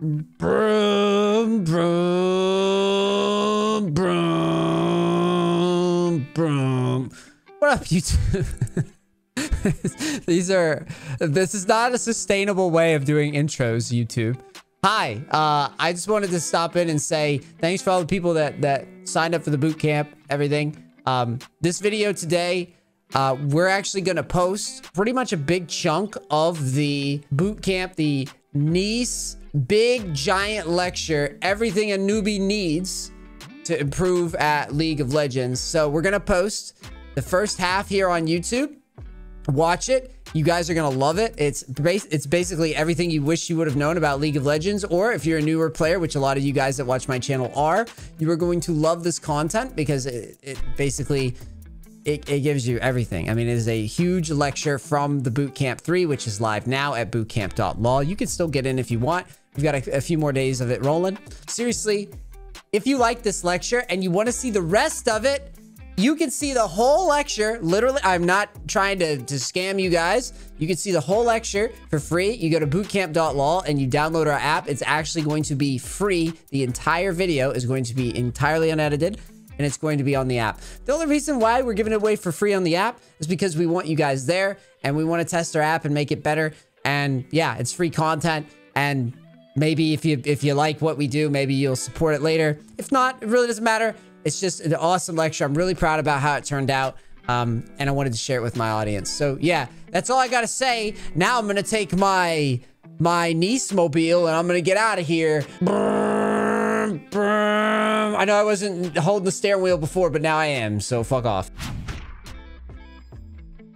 Broom, broom, broom, broom. What up, YouTube? This is not a sustainable way of doing intros, YouTube. Hi, I just wanted to stop in and say thanks for all the people that signed up for the boot camp, everything. This video today, we're actually going to post pretty much a big chunk of the boot camp, the NEACE big giant lecture, everything a newbie needs to improve at League of Legends. So we're going to post the first half here on YouTube. Watch it. You guys are going to love it. It's basically everything you wish you would have known about League of Legends, or if you're a newer player, which a lot of you guys that watch my channel are, you are going to love this content because it basically gives you everything. I mean, it is a huge lecture from the Bootcamp 3, which is live now at bootcamp.lol. You can still get in if you want. We've got a few more days of it rolling. Seriously, if you like this lecture and you want to see the rest of it, you can see the whole lecture. Literally, I'm not trying to scam you guys. You can see the whole lecture for free. You go to bootcamp.lol and you download our app. It's actually going to be free. The entire video is going to be entirely unedited, and it's going to be on the app. The only reason why we're giving it away for free on the app is because we want you guys there, and we want to test our app and make it better. And yeah, it's free content, and maybe if you like what we do, maybe you'll support it later. If not, it really doesn't matter. It's just an awesome lecture. I'm really proud about how it turned out, and I wanted to share it with my audience. So yeah, that's all I gotta say. Now I'm gonna take my NEACE mobile and I'm gonna get out of here. Brum, brum. I know I wasn't holding the steering wheel before, but now I am, so fuck off.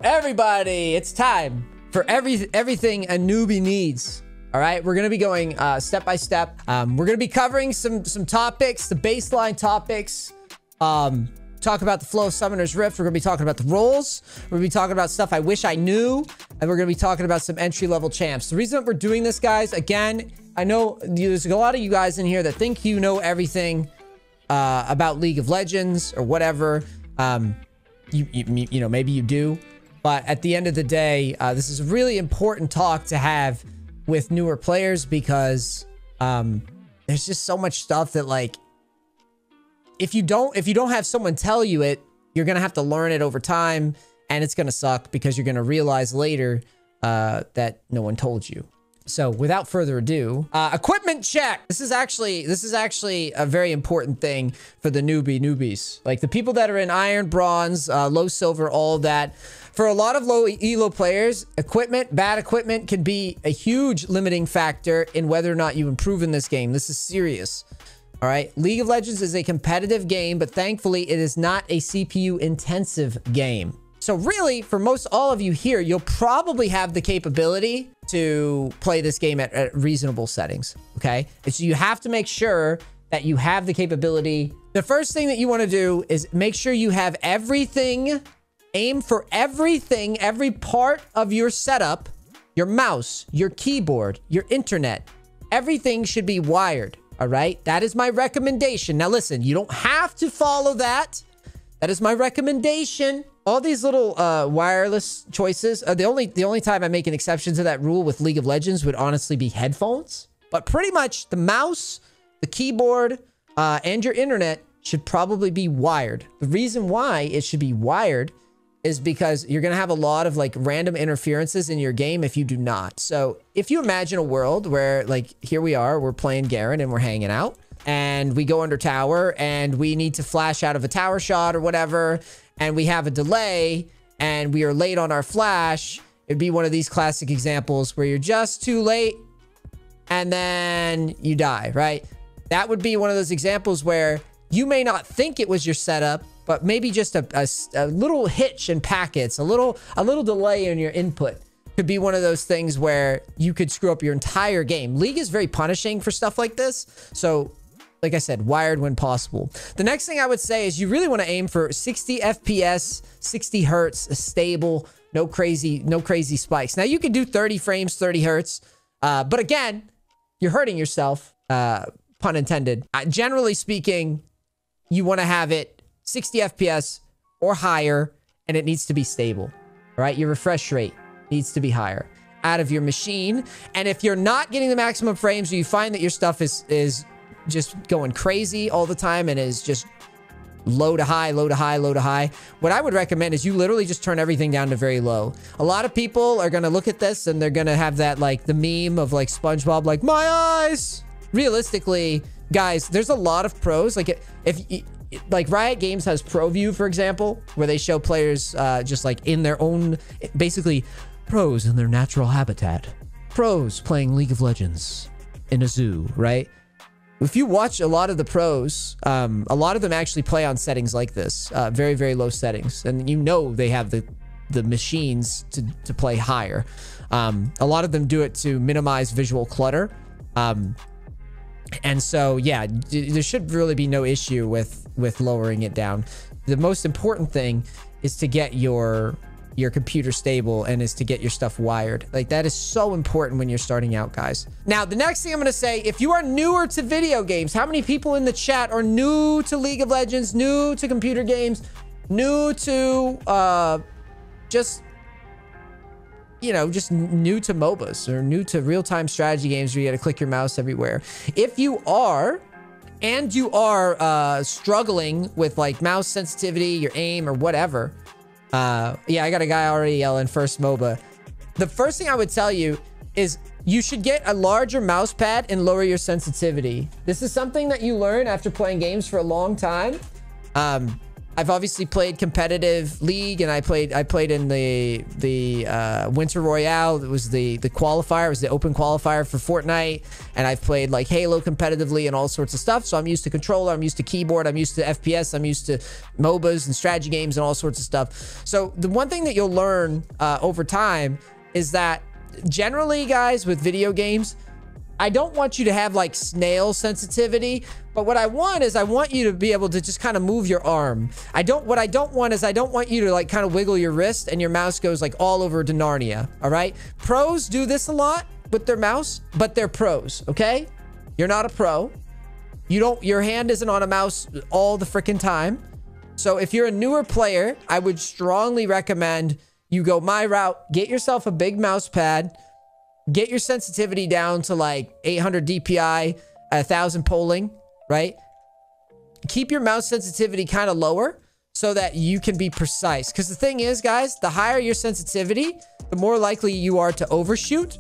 Everybody, it's time for everything a newbie needs. All right, we're gonna be going step by step. We're gonna be covering some topics, the baseline topics. Talk about the flow of Summoner's Rift. We're gonna be talking about the roles. We're gonna be talking about stuff I wish I knew, and we're gonna be talking about some entry-level champs. The reason that we're doing this, guys, again, I know there's a lot of you guys in here that think you know everything about League of Legends or whatever. You know, maybe you do, but at the end of the day, this is a really important talk to have with newer players, because there's just so much stuff that, like, if you don't have someone tell you it, you're gonna have to learn it over time, and it's gonna suck because you're gonna realize later that no one told you. So without further ado, equipment check. This is actually a very important thing for the newbies, like the people that are in iron, bronze, low silver, all that. For a lot of low elo players, bad equipment can be a huge limiting factor in whether or not you improve in this game. This is serious. All right. League of Legends is a competitive game, but thankfully it is not a CPU intensive game. So really, for most all of you here, you'll probably have the capability to play this game at reasonable settings. Okay. So you have to make sure that you have the capability. The first thing that you want to do is make sure you have everything. Aim for everything, every part of your setup, your mouse, your keyboard, your internet, everything should be wired. All right. That is my recommendation. Now, listen, you don't have to follow that. That is my recommendation. All these little wireless choices, the only time I make an exception to that rule with League of Legends would honestly be headphones. But pretty much the mouse, the keyboard, and your internet should probably be wired. The reason why it should be wired is because you're going to have a lot of like random interferences in your game if you do not. So if you imagine a world where, like, here we are, we're playing Garen and we're hanging out, and we go under tower and we need to flash out of a tower shot or whatever, and we have a delay and we are late on our flash, it'd be one of these classic examples where you're just too late and then you die, right? That would be one of those examples where you may not think it was your setup, but maybe just a little hitch in packets, a little delay in your input could be one of those things where you could screw up your entire game. League is very punishing for stuff like this. So, like I said, wired when possible. The next thing I would say is you really want to aim for 60 FPS, 60 hertz, stable, no crazy spikes. Now, you can do 30 frames, 30 hertz, but again, you're hurting yourself, pun intended. Generally speaking, you want to have it 60 FPS or higher, and it needs to be stable. All right, your refresh rate needs to be higher. out of your machine. And if you're not getting the maximum frames, or you find that your stuff is just going crazy all the time and is just low to high, low to high, low to high, what I would recommend is you literally just turn everything down to very low. A lot of people are going to look at this and they're going to have that, like, the meme of, like, SpongeBob, like, my eyes. Realistically, guys, there's a lot of pros. Like, like Riot Games has Pro View, for example, where they show players just like in their own, basically pros in their natural habitat. Pros playing League of Legends in a zoo, right? If you watch a lot of the pros, a lot of them actually play on settings like this, very, very low settings. And you know they have the machines to play higher. A lot of them do it to minimize visual clutter. And so, yeah, there should really be no issue with lowering it down. The most important thing is to get your computer stable and is to get your stuff wired. Like, that is so important when you're starting out, guys. Now, the next thing I'm going to say, if you are newer to video games, how many people in the chat are new to League of Legends, new to computer games, new to just, you know, just new to MOBAs or new to real-time strategy games where you got to click your mouse everywhere? If you are, and you are struggling with, like, mouse sensitivity, your aim, or whatever, yeah, I got a guy already yelling first MOBA. The first thing I would tell you is you should get a larger mouse pad and lower your sensitivity. This is something that you learn after playing games for a long time. I've obviously played competitive League, and I played in the Winter Royale. It was the qualifier. It was the open qualifier for Fortnite. And I've played like Halo competitively and all sorts of stuff. So I'm used to controller. I'm used to keyboard. I'm used to FPS. I'm used to MOBAs and strategy games and all sorts of stuff. So the one thing that you'll learn over time is that generally, guys, with video games, I don't want you to have like snail sensitivity, but what I want is I want you to be able to just kind of move your arm. What I don't want is I don't want you to like kind of wiggle your wrist and your mouse goes like all over to Narnia. All right. Pros do this a lot with their mouse, but they're pros. Okay. You're not a pro. Your hand isn't on a mouse all the freaking time. So if you're a newer player, I would strongly recommend you go my route, get yourself a big mouse pad. Get your sensitivity down to like 800 DPI, 1000 polling, right? Keep your mouse sensitivity kind of lower so that you can be precise. Because the thing is, guys, the higher your sensitivity, the more likely you are to overshoot.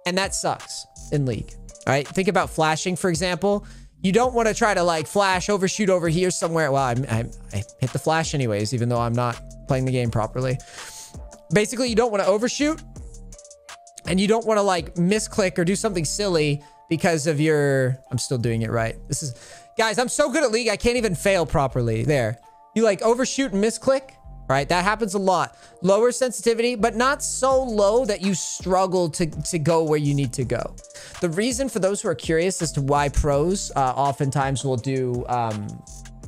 And that sucks in League, all right? Think about flashing, for example. You don't want to try to like flash, overshoot over here somewhere. Well, I hit the flash anyways, even though I'm not playing the game properly. Basically, you don't want to overshoot. And you don't want to like misclick or do something silly because of your... I'm still doing it right. This is... Guys, I'm so good at League, I can't even fail properly. There. You like overshoot and misclick, right? That happens a lot. Lower sensitivity, but not so low that you struggle to go where you need to go. The reason, for those who are curious as to why pros oftentimes will do...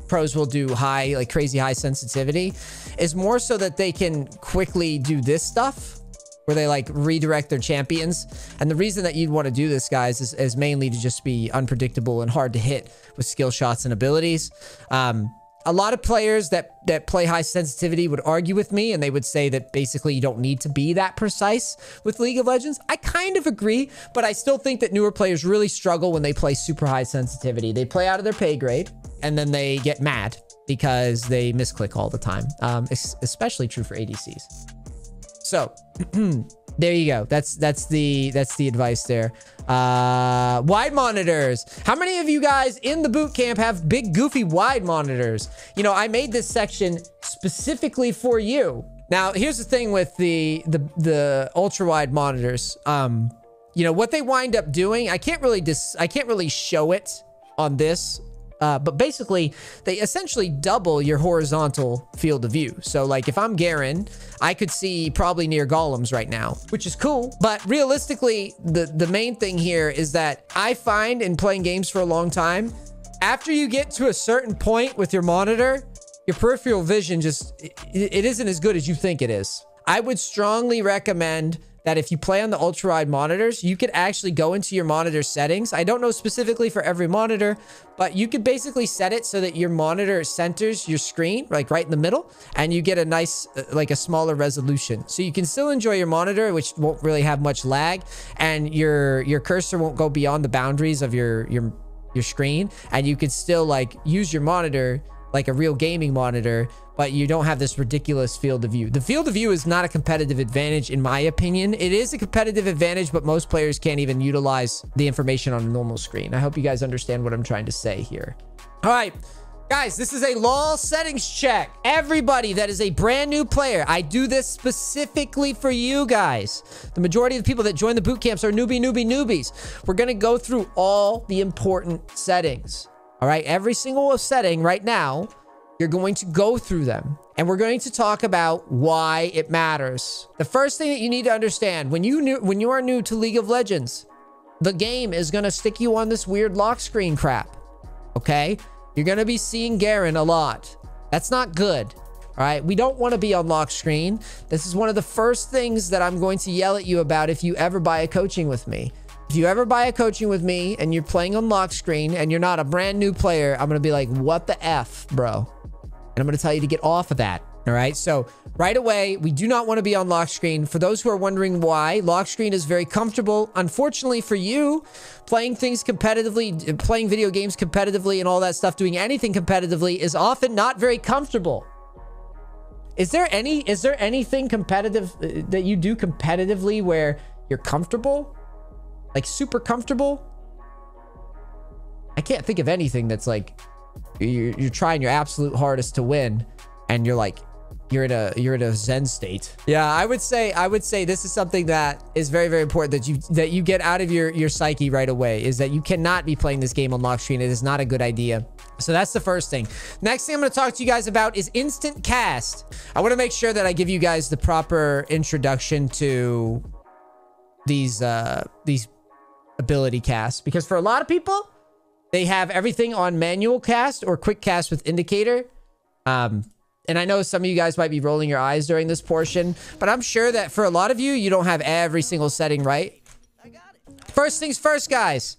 pros will do high, like crazy high sensitivity, is more so that they can quickly do this stuff where they like redirect their champions. And the reason that you'd want to do this, guys, is mainly to just be unpredictable and hard to hit with skill shots and abilities. A lot of players that play high sensitivity would argue with me, and they would say that basically you don't need to be that precise with League of Legends. I kind of agree, but I still think that newer players really struggle when they play super high sensitivity. They play out of their pay grade, and then they get mad because they misclick all the time. Especially true for ADCs. So there you go. That's the advice there. Wide monitors. How many of you guys in the boot camp have big goofy wide monitors? You know, I made this section specifically for you. Now, here's the thing with the ultra wide monitors. You know what they wind up doing. I can't really show it on this. But basically, they essentially double your horizontal field of view. So, like, if I'm Garen, I could see probably near golems right now, which is cool. But realistically, the main thing here is that I find in playing games for a long time, after you get to a certain point with your monitor, your peripheral vision just, it isn't as good as you think it is. I would strongly recommend that if you play on the ultra wide monitors, you could actually go into your monitor settings. I don't know specifically for every monitor, but you could basically set it so that your monitor centers your screen, like right in the middle, and you get a nice, like a smaller resolution. So you can still enjoy your monitor, which won't really have much lag, and your cursor won't go beyond the boundaries of your screen, and you can still like use your monitor like a real gaming monitor, but you don't have this ridiculous field of view. The field of view is not a competitive advantage, in my opinion. It is a competitive advantage, but most players can't even utilize the information on a normal screen. I hope you guys understand what I'm trying to say here. All right, guys, this is a LOL settings check. Everybody that is a brand new player, I do this specifically for you guys. The majority of the people that join the boot camps are newbies. We're gonna go through all the important settings. All right, every single setting right now, you're going to go through them, and we're going to talk about why it matters. The first thing that you need to understand, when you are new to League of Legends, the game is going to stick you on this weird lock screen crap, okay? You're going to be seeing Garen a lot. That's not good, all right? We don't want to be on lock screen. This is one of the first things that I'm going to yell at you about if you ever buy a coaching with me. If you ever buy a coaching with me and you're playing on lock screen and you're not a brand new player, I'm going to be like, what the F, bro? And I'm going to tell you to get off of that. All right. So right away, we do not want to be on lock screen. For those who are wondering why, lock screen is very comfortable. Unfortunately for you, playing things competitively, playing video games competitively and all that stuff, doing anything competitively is often not very comfortable. Is there anything competitive that you do competitively where you're comfortable? Like super comfortable? I can't think of anything that's like you're trying your absolute hardest to win and you're in a zen state. Yeah, I would say this is something that is very, very important that you get out of your psyche right away, is that you cannot be playing this game on lock screen. It is not a good idea. So that's the first thing. Next thing I'm going to talk to you guys about is instant cast. I want to make sure that I give you guys the proper introduction to these ability casts, because for a lot of people, they have everything on manual cast or quick cast with indicator. And I know some of you guys might be rolling your eyes during this portion, but I'm sure that for a lot of you, you don't have every single setting right. First things first, guys.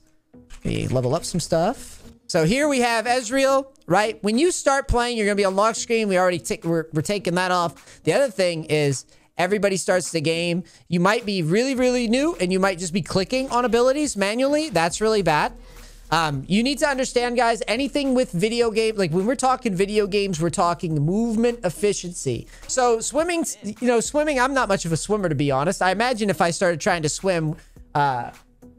We level up some stuff. So here we have Ezreal, right? When you start playing, you're going to be on lock screen. We already we're taking that off. The other thing is, everybody starts the game. You might be really, really new and you might just be clicking on abilities manually. That's really bad. You need to understand, guys, anything with video game, like when we're talking video games, we're talking movement efficiency. So swimming, swimming, I'm not much of a swimmer, to be honest. I imagine if I started trying to swim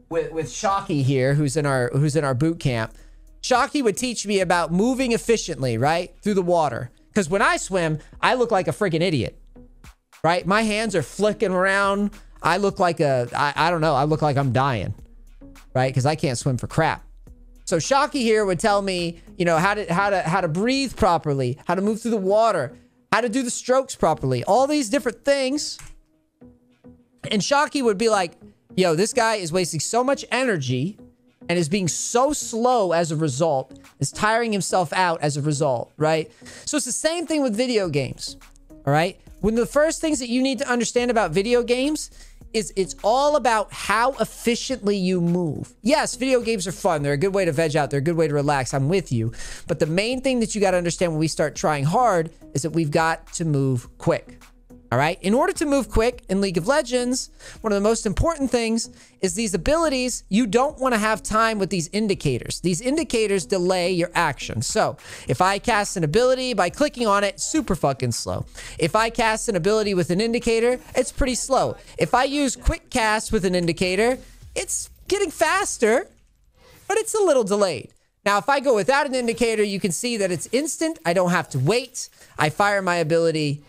with Shocky here, who's in our boot camp, Shocky would teach me about moving efficiently, right? Through the water. Because when I swim, I look like a freaking idiot. Right? My hands are flicking around. I look like I don't know. I look like I'm dying. Right? Because I can't swim for crap. So Shocky here would tell me, how to breathe properly, how to move through the water, how to do the strokes properly, all these different things. And Shocky would be like, yo, this guy is wasting so much energy and is being so slow as a result, is tiring himself out as a result, right? So it's the same thing with video games. All right? One of the first things that you need to understand about video games is it's all about how efficiently you move. Yes, video games are fun. They're a good way to veg out. They're a good way to relax. I'm with you. But the main thing that you got to understand when we start trying hard is that we've got to move quick. All right. In order to move quick in League of Legends, one of the most important things is these abilities. You don't want to have time with these indicators. These indicators delay your action. So if I cast an ability by clicking on it, super fucking slow. If I cast an ability with an indicator, it's pretty slow. If I use quick cast with an indicator, it's getting faster, but it's a little delayed. Now, if I go without an indicator, you can see that it's instant. I don't have to wait. I fire my ability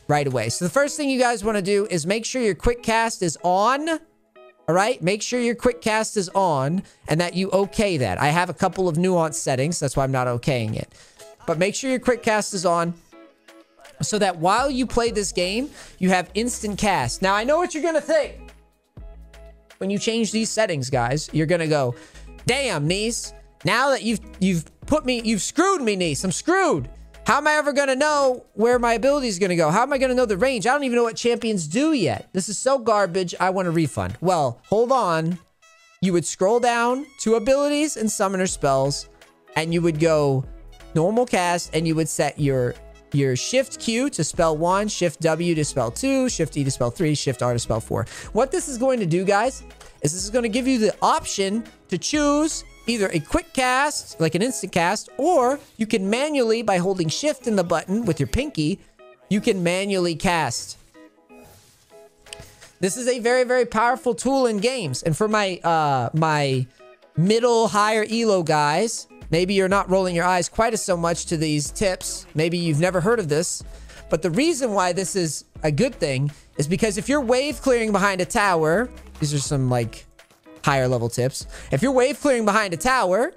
right away. So the first thing you guys want to do is make sure your quick cast is on. All right. Make sure your quick cast is on and that you okay that. I have a couple of nuanced settings. That's why I'm not okaying it. But make sure your quick cast is on so that while you play this game, you have instant cast. Now, I know what you're going to think. When you change these settings, guys, you're going to go, damn, NEACE. Now that you've screwed me, NEACE. I'm screwed. How am I ever going to know where my ability is going to go? How am I going to know the range? I don't even know what champions do yet. This is so garbage. I want a refund. Well, hold on. You would scroll down to abilities and summoner spells, and you would go normal cast, and you would set your shift Q to spell 1, shift W to spell 2, shift E to spell 3, shift R to spell 4. What this is going to do, guys, is this is going to give you the option to choose either a quick cast, like an instant cast, or you can manually, by holding shift in the button with your pinky, you can manually cast. This is a very, very powerful tool in games. And for my my middle, higher ELO guys, maybe you're not rolling your eyes quite as so much to these tips. Maybe you've never heard of this. But the reason why this is a good thing is because if you're wave clearing behind a tower, these are some like higher level tips. If you're wave clearing behind a tower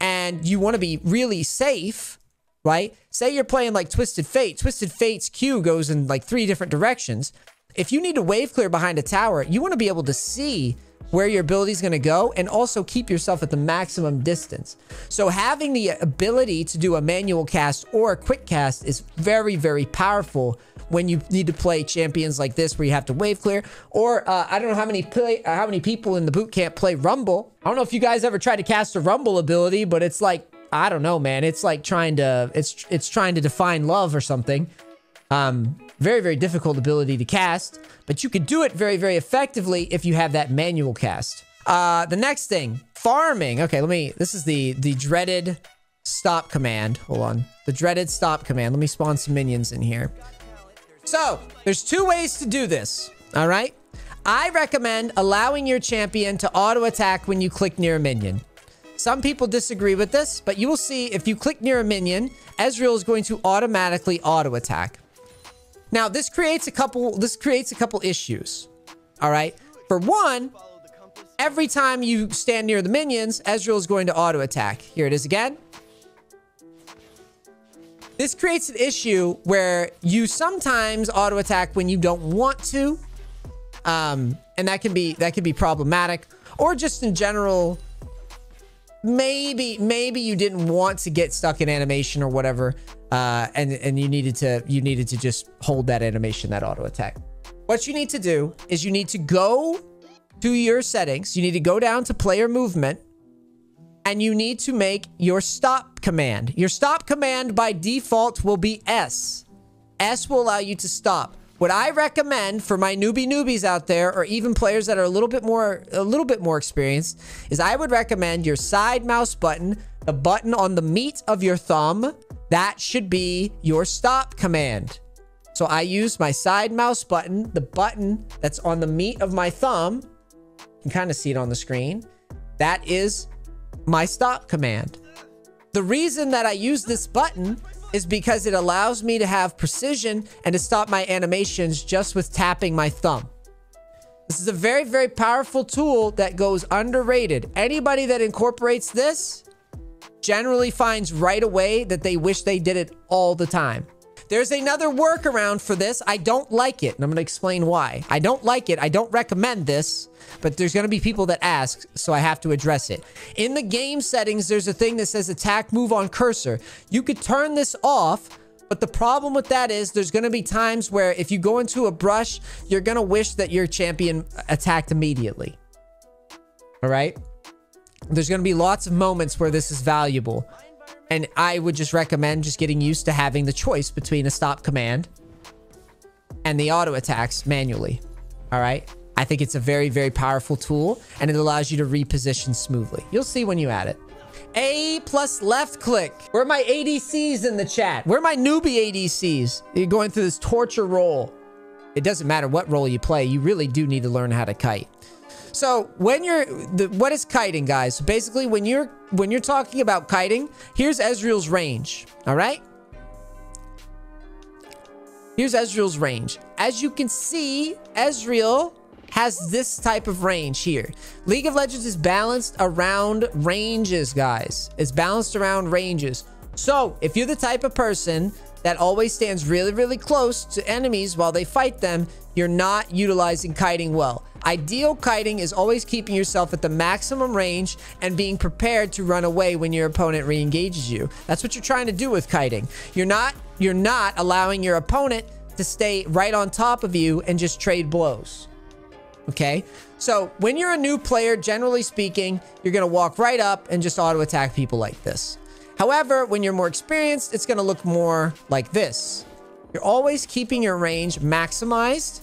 and you want to be really safe, right? Say you're playing like Twisted Fate. Twisted Fate's Q goes in like 3 different directions. If you need to wave clear behind a tower, you want to be able to see where your ability is going to go and also keep yourself at the maximum distance. So having the ability to do a manual cast or a quick cast is very, very powerful when you need to play champions like this where you have to wave clear. Or I don't know how many people in the boot camp play Rumble. I don't know if you guys ever tried to cast a Rumble ability, but it's like, I don't know, man. It's like trying to define love or something. Very, very difficult ability to cast, but you can do it very, very effectively if you have that manual cast. The next thing, farming. Okay, this is the dreaded stop command. Hold on. The dreaded stop command. Let me spawn some minions in here. So, there's 2 ways to do this, all right? I recommend allowing your champion to auto-attack when you click near a minion. Some people disagree with this, but you will see if you click near a minion, Ezreal is going to automatically auto-attack. Now, this creates a couple issues, all right? For one, every time you stand near the minions, Ezreal is going to auto-attack. Here it is again. This creates an issue where you sometimes auto-attack when you don't want to. And that can be problematic. Or just in general, maybe you didn't want to get stuck in animation or whatever. And you needed to just hold that animation, that auto-attack. What you need to do is you need to go to your settings. You need to go down to player movement. And you need to make your stop command. Your stop command by default will be S. S will allow you to stop. What I recommend for my newbies out there, or even players that are a little bit more experienced, is I would recommend your side mouse button, the button on the meat of your thumb. That should be your stop command. So I use my side mouse button, the button that's on the meat of my thumb. You can kind of see it on the screen. That is my stop command. The reason that I use this button is because it allows me to have precision and to stop my animations just with tapping my thumb. This is a very, very powerful tool that goes underrated. Anybody that incorporates this generally finds right away that they wish they did it all the time. There's another workaround for this. I don't like it, and I'm going to explain why. I don't like it. I don't recommend this, but there's going to be people that ask, so I have to address it. In the game settings, there's a thing that says attack move on cursor. You could turn this off, but the problem with that is there's going to be times where if you go into a brush, you're going to wish that your champion attacked immediately. All right? There's going to be lots of moments where this is valuable. And I would just recommend just getting used to having the choice between a stop command and the auto attacks manually. All right. I think it's a very, very powerful tool, and it allows you to reposition smoothly. You'll see when you add it. A plus left click. Where are my ADCs in the chat? Where are my newbie ADCs? You're going through this torture role. It doesn't matter what role you play. You really do need to learn how to kite. So when what is kiting, guys? So basically, when you're talking about kiting, here's Ezreal's range. All right. Here's Ezreal's range. As you can see, Ezreal has this type of range here. League of Legends is balanced around ranges, guys. It's balanced around ranges. So if you're the type of person that always stands really, really close to enemies while they fight them, you're not utilizing kiting well. Ideal kiting is always keeping yourself at the maximum range and being prepared to run away when your opponent re-engages you. That's what you're trying to do with kiting. You're not allowing your opponent to stay right on top of you and just trade blows. Okay? So when you're a new player, generally speaking, you're going to walk right up and just auto attack people like this. However, when you're more experienced, it's going to look more like this. You're always keeping your range maximized,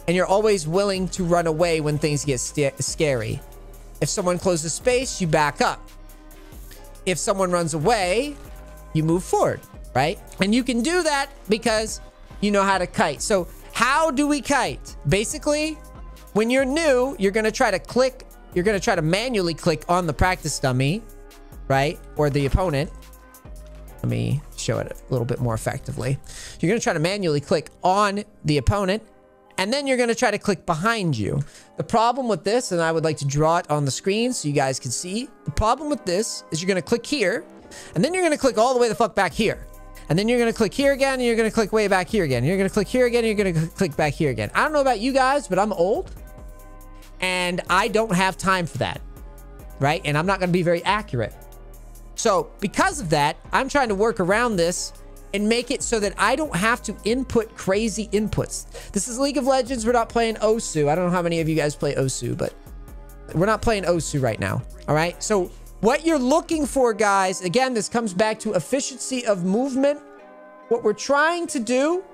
and you're always willing to run away when things get scary. If someone closes space, you back up. If someone runs away, you move forward, right? And you can do that because you know how to kite. So how do we kite? Basically, when you're new, you're going to try to manually click on the practice dummy, right? Or the opponent. Let me show it a little bit more effectively. You're going to try to manually click on the opponent, and then you're going to try to click behind you. The problem with this, and I would like to draw it on the screen so you guys can see. The problem with this is you're going to click here, and then you're going to click all the way the fuck back here. And then you're going to click here again, and you're going to click way back here again. You're going to click here again, and you're going to click back here again. I don't know about you guys, but I'm old, and I don't have time for that, right? And I'm not going to be very accurate. So because of that, I'm trying to work around this and make it so that I don't have to input crazy inputs. This is League of Legends. We're not playing Osu. I don't know how many of you guys play Osu, but we're not playing Osu right now. All right. So what you're looking for, guys, again, this comes back to efficiency of movement. What we're trying to do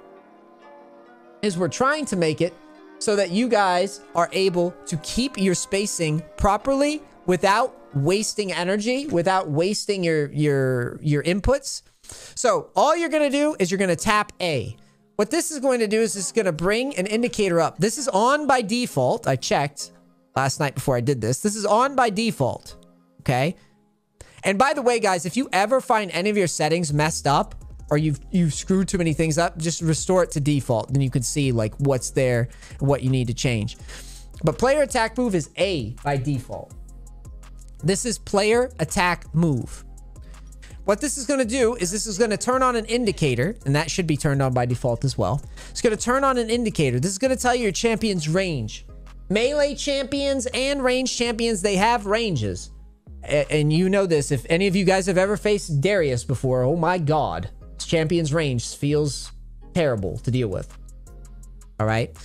is we're trying to make it so that you guys are able to keep your spacing properly without wasting energy, without wasting your inputs. So all you're going to do is you're going to tap A. What this is going to do is it's going to bring an indicator up. This is on by default. I checked last night before I did this. This is on by default. Okay. And by the way, guys, if you ever find any of your settings messed up or you've screwed too many things up, just restore it to default. Then you can see like what's there and what you need to change. But player attack move is A by default. This is player attack move. What this is going to do is this is going to turn on an indicator, and that should be turned on by default as well. It's going to turn on an indicator. This is going to tell you your champion's range. Melee champions and range champions, they have ranges. And you know this. If any of you guys have ever faced Darius before, oh my God. Champion's range feels terrible to deal with. All right.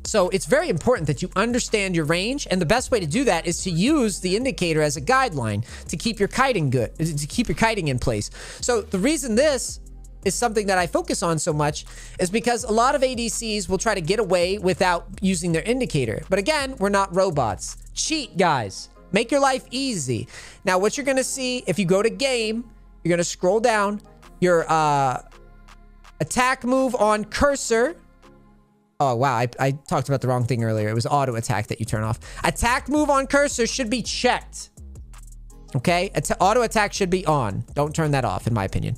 So it's very important that you understand your range, and the best way to do that is to use the indicator as a guideline to keep your kiting good, to keep your kiting in place. So the reason this is something that I focus on so much is because a lot of ADCs will try to get away without using their indicator. But again, we're not robots. Cheat, guys. Make your life easy. Now, what you're going to see, if you go to game, you're going to scroll down. Your attack move on cursor. Oh, wow. I talked about the wrong thing earlier. It was auto attack that you turn off. Attack move on cursor should be checked. Okay? Auto attack should be on. Don't turn that off, in my opinion.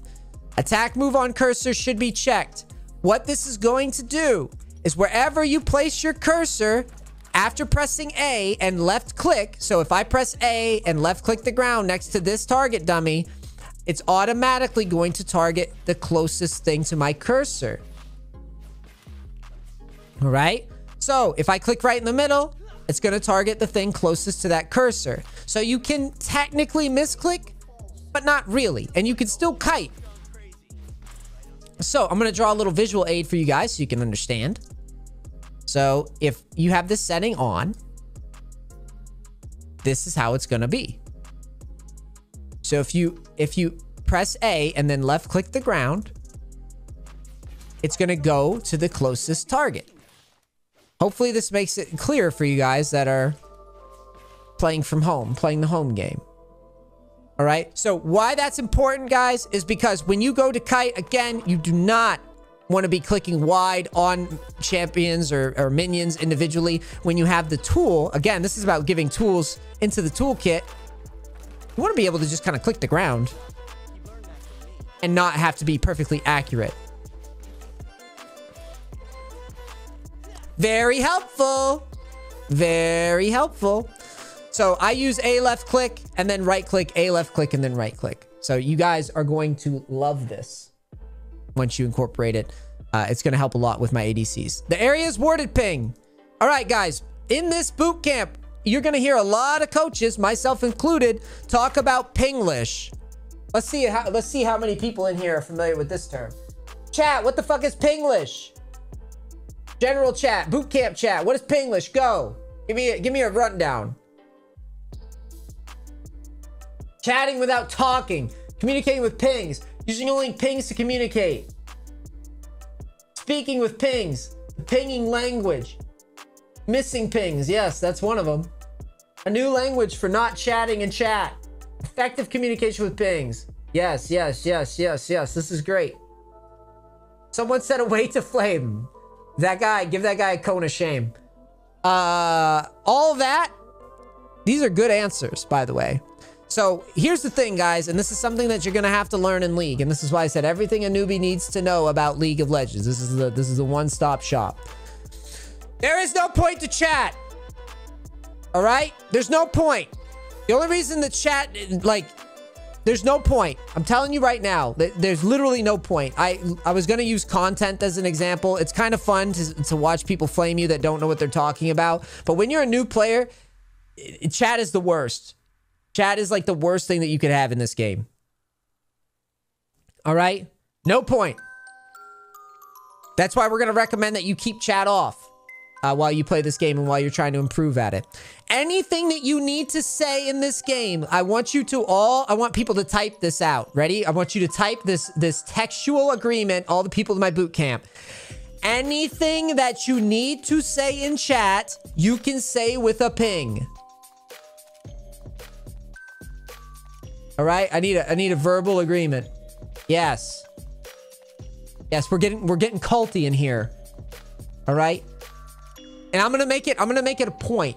Attack move on cursor should be checked. What this is going to do is wherever you place your cursor, after pressing A and left click, so if I press A and left click the ground next to this target dummy, it's automatically going to target the closest thing to my cursor. All right. So if I click right in the middle, it's going to target the thing closest to that cursor. So you can technically misclick, but not really. And you can still kite. So I'm going to draw a little visual aid for you guys so you can understand. So if you have this setting on, this is how it's going to be. So if you press A and then left click the ground, it's going to go to the closest target. Hopefully this makes it clear for you guys that are playing from home, playing the home game. All right. So why that's important, guys, is because when you go to kite, again, you do not want to be clicking wide on champions or minions individually when you have the tool. Again, this is about giving tools into the toolkit. You want to be able to just kind of click the ground and not have to be perfectly accurate. Very helpful. Very helpful. So I use A left click and then right click, A left click, and then right click. So you guys are going to love this once you incorporate it. It's going to help a lot with my ADCs. The area is warded ping. All right, guys. In this boot camp, you're going to hear a lot of coaches, myself included, talk about pinglish. Let's see how many people in here are familiar with this term. Chat, what the fuck is pinglish? General chat, boot camp chat. What is pinglish? Go. Give me a rundown. Chatting without talking. Communicating with pings. Using only pings to communicate. Speaking with pings. The pinging language. Missing pings. Yes, that's one of them. A new language for not chatting in chat. Effective communication with pings. Yes, yes, yes, yes, yes. This is great. Someone said a way to flame. That guy, give that guy a cone of shame. All that, these are good answers, by the way. So here's the thing, guys, and this is something that you're gonna have to learn in League, and this is why I said everything a newbie needs to know about League of Legends. This is a one-stop shop. There is no point to chat. All right? There's no point. The only reason the chat, like, there's no point. I'm telling you right now, there's literally no point. I was going to use content as an example. It's kind of fun to watch people flame you that don't know what they're talking about. But when you're a new player, chat is the worst. Chat is like the worst thing that you could have in this game. All right? No point. That's why we're going to recommend that you keep chat off while you play this game and while you're trying to improve at it. Anything that you need to say in this game, I want people to type this out. Ready? I want you to type this textual agreement, all the people in my boot camp. Anything that you need to say in chat, you can say with a ping. All right? I need a verbal agreement. Yes. Yes, we're getting culty in here. All right? And I'm gonna make it a point.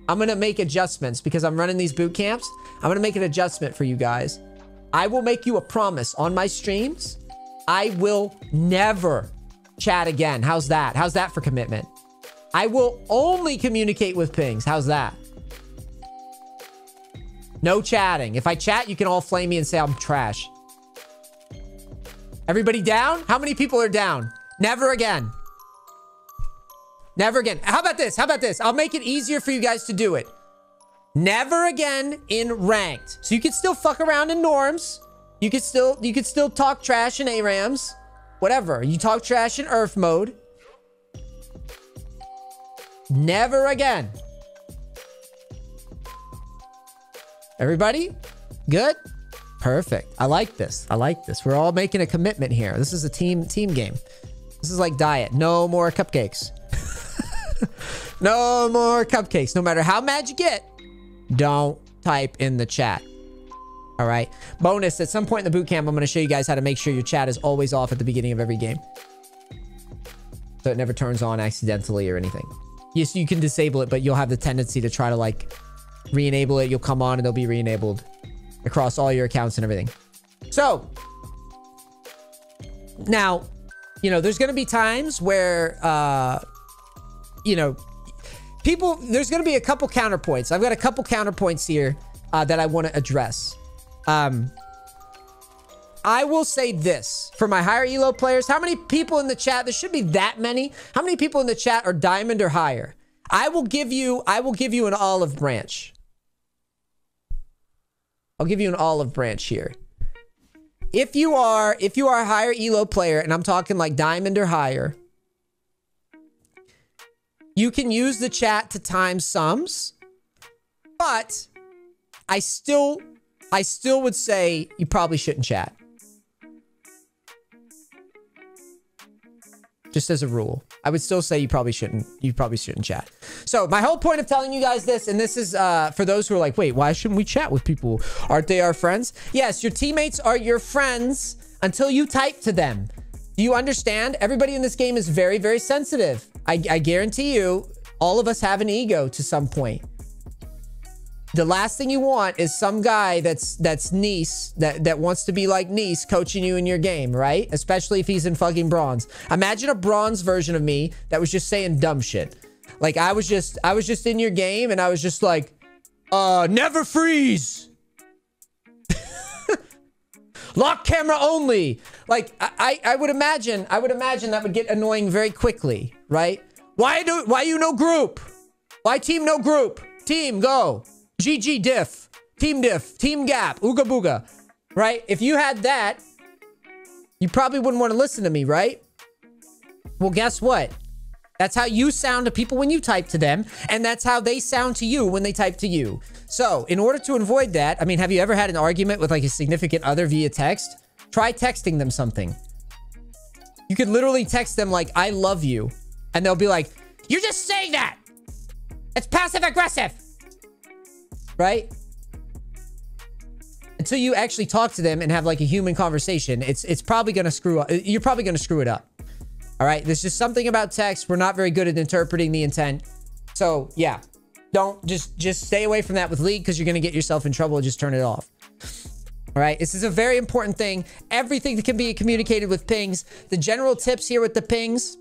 I'm gonna make adjustments because I'm running these boot camps. I'm gonna make an adjustment for you guys. I will make you a promise on my streams. I will never chat again. How's that? How's that for commitment? I will only communicate with pings. How's that? No chatting. If I chat, you can all flame me and say I'm trash. Everybody down? How many people are down? Never again. Never again. How about this? How about this? I'll make it easier for you guys to do it. Never again in ranked. So you can still fuck around in norms. You could still talk trash in ARAMs. Whatever. You talk trash in Earth mode. Never again. Everybody? Good? Perfect. I like this. I like this. We're all making a commitment here. This is a team game. This is like diet. No more cupcakes. No more cupcakes. No matter how mad you get, don't type in the chat. All right. Bonus, at some point in the boot camp, I'm going to show you guys how to make sure your chat is always off at the beginning of every game. So it never turns on accidentally or anything. Yes, you can disable it, but you'll have the tendency to try to like re-enable it. You'll come on and it'll be re-enabled across all your accounts and everything. So now, you know, there's going to be times where, you know, there's going to be a couple counterpoints. I've got a couple counterpoints here that I want to address. I will say this for my higher elo players. How many people in the chat? There should be that many. How many people in the chat are diamond or higher? I will give you an olive branch. I'll give you an olive branch here. If you are a higher elo player, and I'm talking like diamond or higher, you can use the chat to time sums, but I still would say you probably shouldn't chat. Just as a rule. I would still say you probably shouldn't chat. So my whole point of telling you guys this, and this is for those who are like, wait, why shouldn't we chat with people? Aren't they our friends? Yes, your teammates are your friends until you type to them. Do you understand? Everybody in this game is very, very sensitive. I guarantee you, all of us have an ego to some point. The last thing you want is some guy that's NEACE, that wants to be like NEACE coaching you in your game, right? Especially if he's in fucking bronze. Imagine a bronze version of me that was just saying dumb shit. Like I was just in your game and I was just like, never freeze. Lock camera only. Like, I would imagine that would get annoying very quickly, right? Why you no group? Why team no group? Team, go. GG diff. Team gap. Ooga booga. Right? If you had that, you probably wouldn't want to listen to me, right? Well, guess what? That's how you sound to people when you type to them, and that's how they sound to you when they type to you. So, in order to avoid that, I mean, have you ever had an argument with like a significant other via text? Try texting them something. You could literally text them like, I love you. And they'll be like, you're just saying that. It's passive aggressive. Right? Until you actually talk to them and have like a human conversation, it's probably going to screw up. You're probably going to screw it up. All right. There's just something about text. We're not very good at interpreting the intent. So yeah, don't just stay away from that with League, because you're going to get yourself in trouble. Just turn it off. All right. This is a very important thing. Everything that can be communicated with pings. The general tips here with the pings,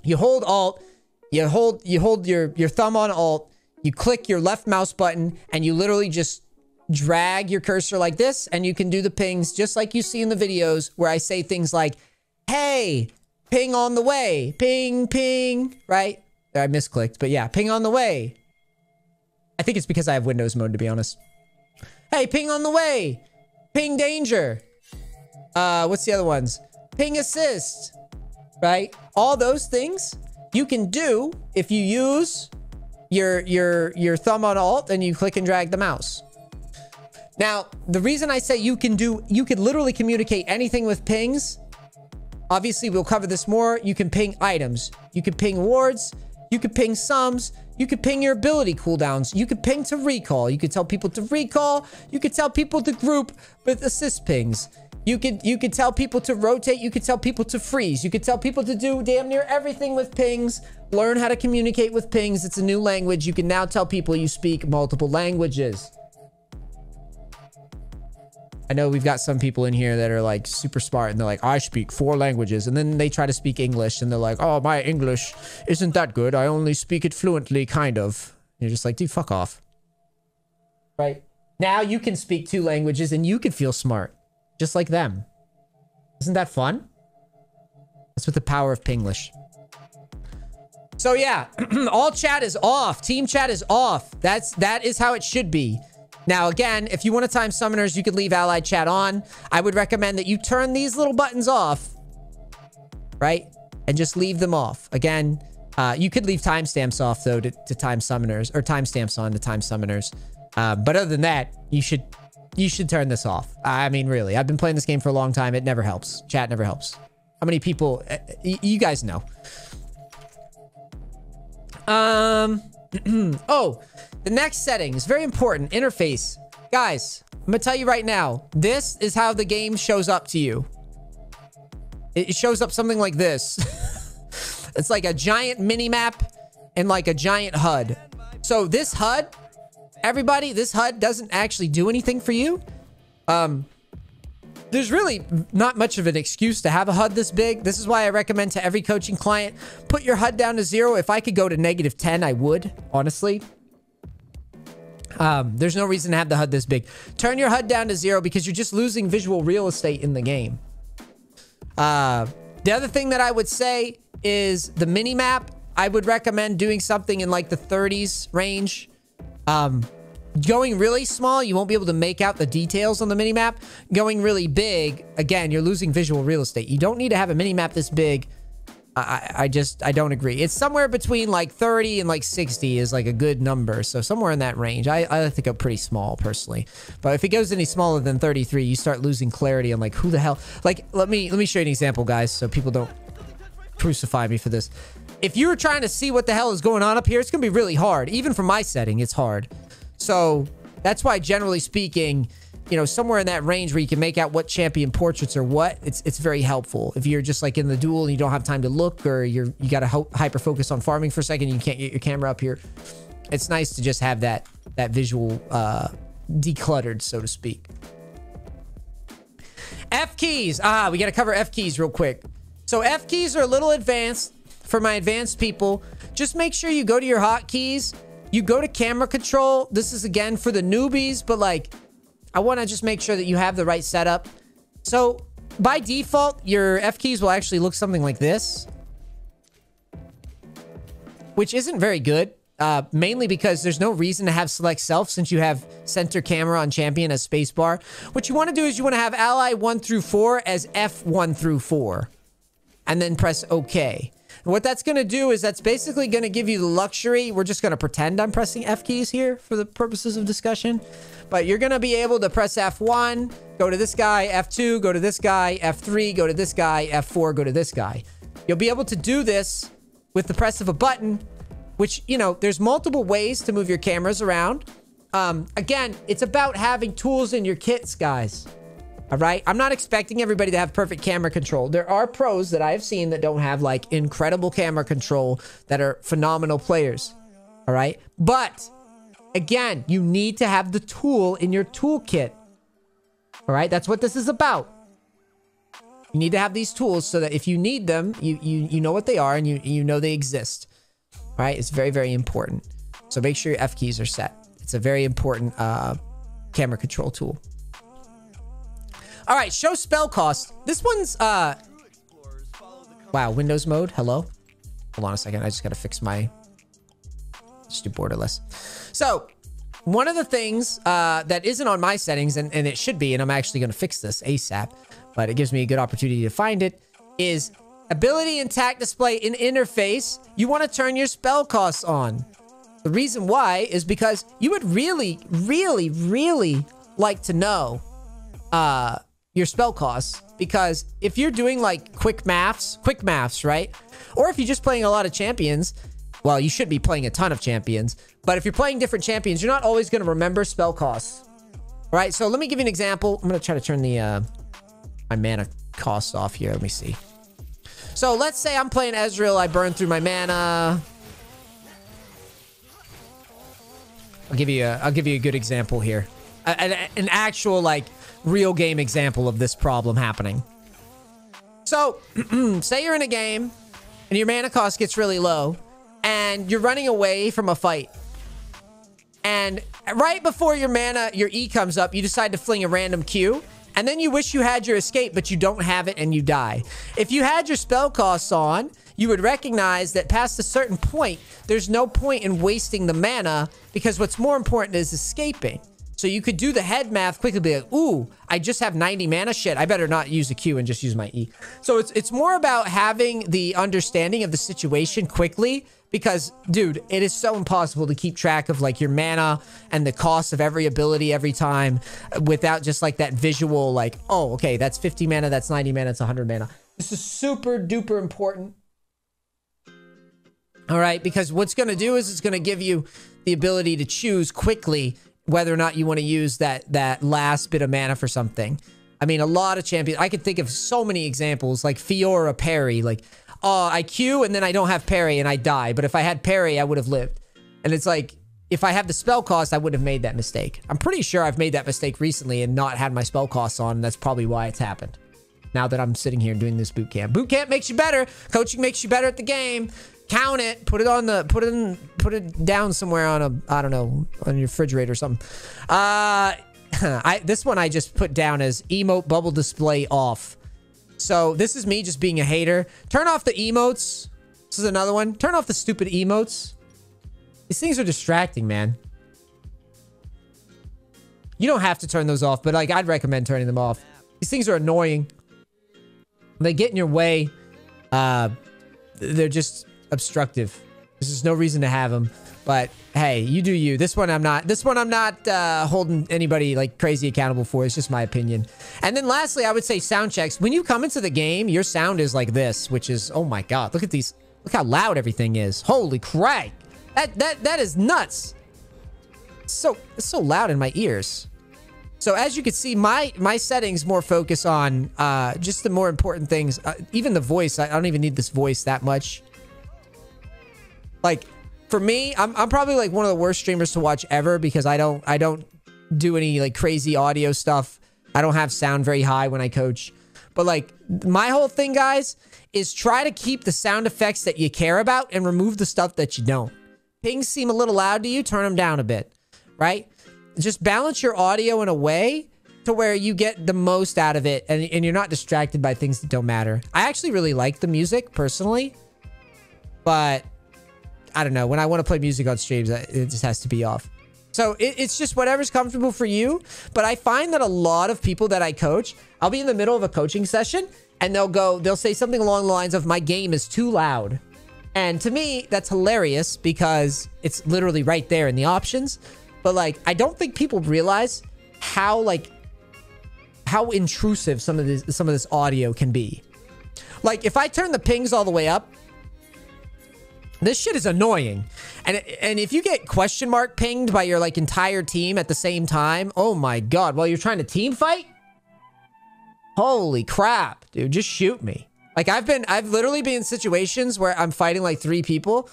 you hold Alt, you hold your thumb on Alt, you click your left mouse button, and you literally just drag your cursor like this, and you can do the pings just like you see in the videos where I say things like, hey, ping on the way, ping, ping, right? I misclicked, but yeah, ping on the way. I think it's because I have Windows mode, to be honest. Hey, ping on the way, ping danger. What's the other ones? Ping assist, right? All those things you can do if you use your thumb on Alt and you click and drag the mouse. Now, the reason I say you could literally communicate anything with pings. Obviously, we'll cover this more. You can ping items. You can ping wards. You can ping sums. You could ping your ability cooldowns. You could ping to recall. You could tell people to recall. You could tell people to group with assist pings. You could tell people to rotate. You could tell people to freeze. You could tell people to do damn near everything with pings. Learn how to communicate with pings. It's a new language. You can now tell people you speak multiple languages. I know we've got some people in here that are like super smart and they're like, I speak 4 languages. And then they try to speak English and they're like, oh, my English isn't that good. I only speak it fluently, kind of. And you're just like, dude, fuck off. Right? Now you can speak 2 languages and you can feel smart. Just like them. Isn't that fun? That's what the power of Pinglish. So yeah, all chat is off. Team chat is off. That is how it should be. Now, again, if you want to time summoners, you could leave allied chat on. I would recommend that you turn these little buttons off, right? And just leave them off. Again, you could leave timestamps off, though, to time summoners, or timestamps on to time summoners. But other than that, you should turn this off. I mean, really, I've been playing this game for a long time. It never helps. Chat never helps. How many people... you guys know. Oh... The next setting is very important. Interface. Guys, I'm going to tell you right now. This is how the game shows up to you. It shows up something like this. It's like a giant mini-map and like a giant HUD. So this HUD, everybody, this HUD doesn't actually do anything for you. There's really not much of an excuse to have a HUD this big. This is why I recommend to every coaching client, put your HUD down to 0. If I could go to -10, I would, honestly. There's no reason to have the HUD this big. Turn your HUD down to 0 because you're just losing visual real estate in the game. The other thing that I would say is the mini-map. I would recommend doing something in like the 30s range. Going really small, you won't be able to make out the details on the mini-map. Going really big, again, you're losing visual real estate. You don't need to have a mini-map this big. I don't agree. It's somewhere between like 30 and like 60 is like a good number. So somewhere in that range. I think I'm pretty small personally. But if it goes any smaller than 33, you start losing clarity on like who the hell. Like let me show you an example, guys, so people don't crucify me for this. If you're trying to see what the hell is going on up here, it's gonna be really hard. Even for my setting, it's hard. So that's why, generally speaking, you know, somewhere in that range where you can make out what champion portraits are what, it's very helpful. If you're just like in the duel and you don't have time to look, or you got to hyper focus on farming for a second, and you can't get your camera up here, it's nice to just have that visual decluttered, so to speak. F keys. We got to cover F keys real quick. So F keys are a little advanced for my advanced people. Just make sure you go to your hotkeys. You go to camera control. This is again for the newbies, but like, I want to just make sure that you have the right setup. So by default, your F keys will actually look something like this, which isn't very good. Mainly because there's no reason to have select self since you have center camera on champion as spacebar. What you want to do is you want to have ally 1 through 4 as F1 through 4. And then press OK. And what that's going to do is that's basically going to give you the luxury. We're just going to pretend I'm pressing F keys here for the purposes of discussion. But you're going to be able to press F1, go to this guy, F2, go to this guy, F3, go to this guy, F4, go to this guy. You'll be able to do this with the press of a button, which, you know, there's multiple ways to move your cameras around. Again, it's about having tools in your kits, guys. All right? I'm not expecting everybody to have perfect camera control. There are pros that I have seen that don't have, like, incredible camera control that are phenomenal players. All right? But, again, you need to have the tool in your toolkit. All right? That's what this is about. You need to have these tools so that if you need them, you know what they are and you know they exist. All right, it's very, very important. So make sure your F keys are set. It's a very important camera control tool. All right, show spell cost. This one's, wow, Windows mode, hello? Hold on a second, I just gotta fix my, just do borderless. So, one of the things that isn't on my settings, and it should be, and I'm actually gonna fix this ASAP, but it gives me a good opportunity to find it, is ability and tact display in interface. You want to turn your spell costs on. The reason why is because you would really, really, really like to know your spell costs. Because if you're doing like quick maths, right? Or if you're just playing a lot of champions, well, you should be playing a ton of champions. But if you're playing different champions, you're not always going to remember spell costs. All right, so let me give you an example. I'm going to try to turn the my mana costs off here. Let me see. So let's say I'm playing Ezreal. I burn through my mana. I'll give you a good example here. An actual, like, real game example of this problem happening. So, say you're in a game and your mana cost gets really low and you're running away from a fight. And right before your E comes up, you decide to fling a random Q. And then you wish you had your escape, but you don't have it and you die. If you had your spell costs on, you would recognize that past a certain point, there's no point in wasting the mana because what's more important is escaping. So you could do the head math quickly, be like, ooh, I just have 90 mana. Shit, I better not use a Q and just use my E. So it's more about having the understanding of the situation quickly. Because, dude, it is so impossible to keep track of, like, your mana and the cost of every ability every time without just, like, that visual, like, oh, okay, that's 50 mana, that's 90 mana, that's 100 mana. This is super duper important. All right, because what's going to do is it's going to give you the ability to choose quickly whether or not you want to use that last bit of mana for something. I mean, a lot of champions, I could think of so many examples, like Fiora parry, like, oh, I Q and then I don't have parry and I die. But if I had parry, I would have lived. And it's like, if I have the spell cost, I wouldn't have made that mistake. I'm pretty sure I've made that mistake recently and not had my spell costs on. And that's probably why it's happened. Now that I'm sitting here doing this boot camp. Boot camp makes you better. Coaching makes you better at the game. Count it. Put it on the, put it down somewhere on a, I don't know, on your refrigerator or something. This one I just put down as emote bubble display off. So this is me just being a hater. Turn off the emotes. This is another one. Turn off the stupid emotes. These things are distracting, man. You don't have to turn those off, but like I'd recommend turning them off. These things are annoying. They get in your way. They're just obstructive. There's just no reason to have them. But hey, you do you. This one I'm not holding anybody like crazy accountable for. It's just my opinion. And then lastly, I would say sound checks. When you come into the game, your sound is like this, which is, oh my God, look at these. Look how loud everything is. Holy crap. That is nuts. It's so loud in my ears. So as you can see, my settings more focus on just the more important things. Even the voice, I don't even need this voice that much. Like, for me, I'm probably like one of the worst streamers to watch ever because I don't do any like crazy audio stuff. I don't have sound very high when I coach. But like my whole thing, guys, is try to keep the sound effects that you care about and remove the stuff that you don't. Pings seem a little loud to you, turn them down a bit, right? Just balance your audio in a way to where you get the most out of it and you're not distracted by things that don't matter. I actually really like the music personally, but I don't know. When I want to play music on streams, it just has to be off. So it's just whatever's comfortable for you. But I find that a lot of people that I coach, I'll be in the middle of a coaching session and they'll say something along the lines of, my game is too loud. And to me, that's hilarious because it's literally right there in the options. But like, I don't think people realize how intrusive some of this audio can be. Like, if I turn the pings all the way up, this shit is annoying. And if you get question mark pinged by your like entire team at the same time, oh my God, while you're trying to team fight? Holy crap, dude, just shoot me. Like I've literally been in situations where I'm fighting like 3 people.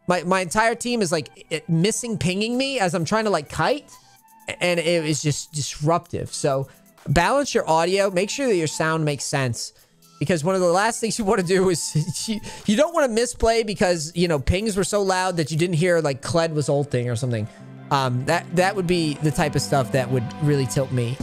My entire team is like missing pinging me as I'm trying to like kite. And it was just disruptive. So balance your audio, make sure that your sound makes sense. Because one of the last things you want to do is you don't want to misplay because, you know, pings were so loud that you didn't hear like Kled was ulting or something. That would be the type of stuff that would really tilt me.